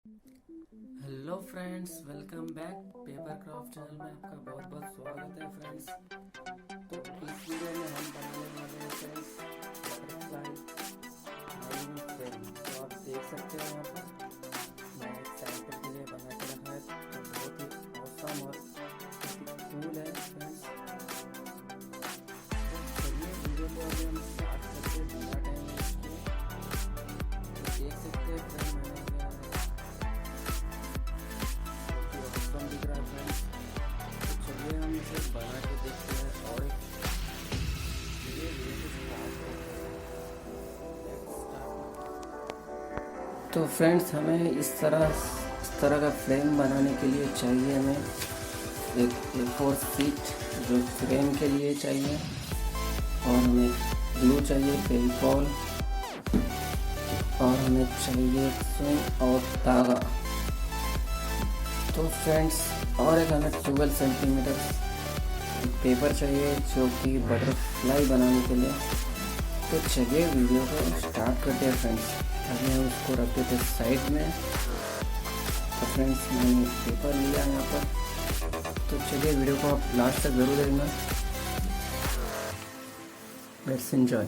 Hello friends, welcome back. Paper craft channel में आपका बहुत बहुत स्वागत है फ्रेंड्स। तो इस वीडियो में हम बनाने वाले हैं फ्रेंड्स बटरफ्लाई हाइन फ्रेम। तो आप देख सकते हैं यहाँ पर मैं एक सैंपल के लिए बना के रखा है। तो बहुत ही ऑसम और कूल है फ्रेंड्स। तो चलिए वीडियो को अभी हम स्टार्ट करते हैं बिना टाइम वेस्ट किए। तो देख सकते हैं फ्रेंड मैंने दिख रहा है फ्रेंड्स। तो चलिए हम इसे बना के देखते हैं और एक तो फ्रेंड्स हमें इस तरह का फ्रेम बनाने के लिए चाहिए हमें एक A4 शीट जो फ्रेम के लिए चाहिए, और हमें ग्लू चाहिए, फेविकॉल, और हमें चाहिए सुई और धागा। तो फ्रेंड्स और एक हमें 12 सेंटीमीटर पेपर चाहिए जो कि बटरफ्लाई बनाने के लिए। तो चलिए वीडियो को स्टार्ट करते हैं फ्रेंड्स। अभी हम इसको रख देते हैं साइड में। तो फ्रेंड्स मैंने पेपर लिया यहाँ पर। तो चलिए वीडियो को आप लास्ट तक ज़रूर देखना। Let's enjoy.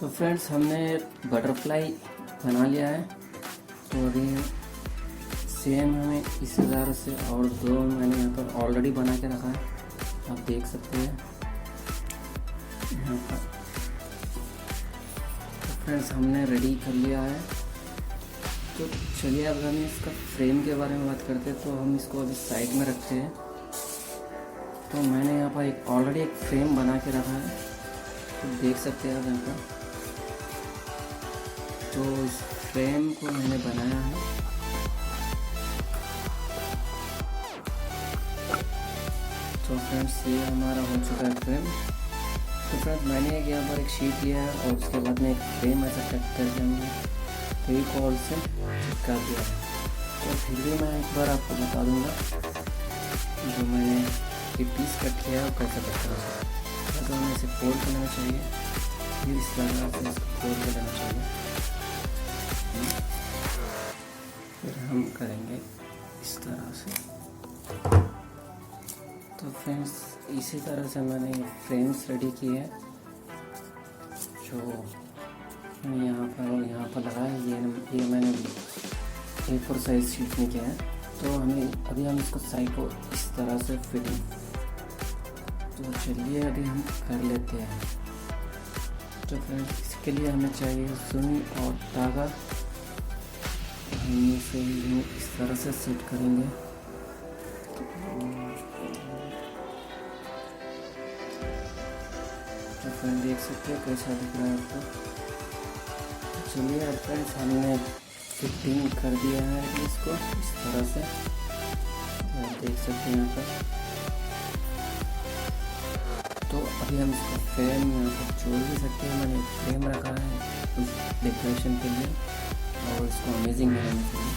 तो फ्रेंड्स हमने बटरफ्लाई बना लिया है। तो अभी सेम हमें इसी तरह से और दो मैंने यहाँ पर ऑलरेडी बना के रखा है, आप देख सकते हैं यहाँ पर। तो फ्रेंड्स हमने रेडी कर लिया है। तो चलिए अब हम इसका फ्रेम के बारे में बात करते हैं। तो हम इसको अभी साइड में रखते हैं। तो मैंने यहाँ पर ऑलरेडी एक फ्रेम बना के रखा है, तो देख सकते हैं आप यहाँ पर। तो इस फ्रेम को मैंने बनाया है। तो फ्रेंड्स ये हमारा हो चुका है फ्रेम। तो फ्रेंड्स मैंने यहाँ पर एक शीट लिया है और उसके बाद में एक फ्रेम ऐसा कट करके हमने फेविकॉल से चिपका दिया है। तो फिर भी मैं एक बार आपको बता दूंगा जो मैंने ये पीस कट किया है कैसे कट करना है। तो हमें इसे फोल्ड कर लेना चाहिए, फिर इस तरह से इसको फोल्ड कर लेना चाहिए। फिर हम करेंगे इस तरह से। तो फ्रेंड्स इसी तरह से मैंने फ्रेम्स रेडी किए हैं जो यहाँ पर लगाए। ये मैंने A4 साइज शीट में किया है। तो अभी हम इसको साइड को इस तरह से फिटिंग। तो चलिए अभी हम कर लेते हैं। तो फ्रेंड्स इसके लिए हमें चाहिए सुई और धागा। हम इसे इस तरह से सेट करेंगे। तो फ्रेंड देख सकते हैं कैसा दिख रहा है आपको। चलिए अब फ्रेंड्स हमने फिटिंग कर दिया है इसको इस तरह से, आप देख सकते हैं यहाँ पर। तो अभी हम इसको फ्रेम यहाँ पर जोड़ भी सकते हैं। मैंने फ्रेम रखा है उस डेकोरेशन के लिए और इसको अमेजिंग बनाने के लिए।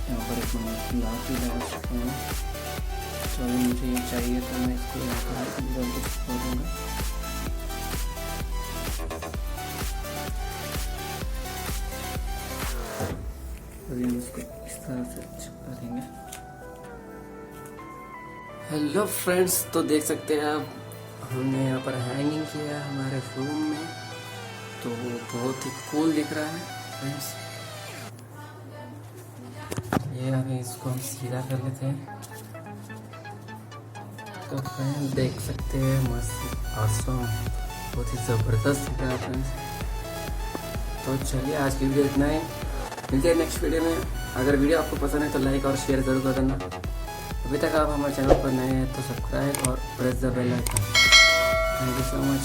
यहाँ पर एक मैं फ्लावर भी लगा सकता हूँ। तो अभी मुझे ये चाहिए तो मैं इसको यहाँ पर छोड़ दूँगा। अभी हम इसको इस तरह से चिपका देंगे। हेलो फ्रेंड्स, तो देख सकते हैं आप हमने यहाँ पर हैंगिंग किया है हमारे रूम में। तो बहुत ही कूल दिख रहा है फ्रेंड्स। ये अभी इसको हम सीधा कर लेते हैं। तो फ्रेंड्स देख सकते हैं मस्त ऑसम, बहुत ही ज़बरदस्त दिख रहा है फ्रेंड्स। तो चलिए आज की वीडियो इतना ही, मिलते हैं नेक्स्ट वीडियो में। अगर वीडियो आपको पसंद है तो लाइक और शेयर ज़रूर कर देना। अभी तक आप हमारे चैनल पर नए हैं तो सब्सक्राइब और press the bell icon. Thank you so much.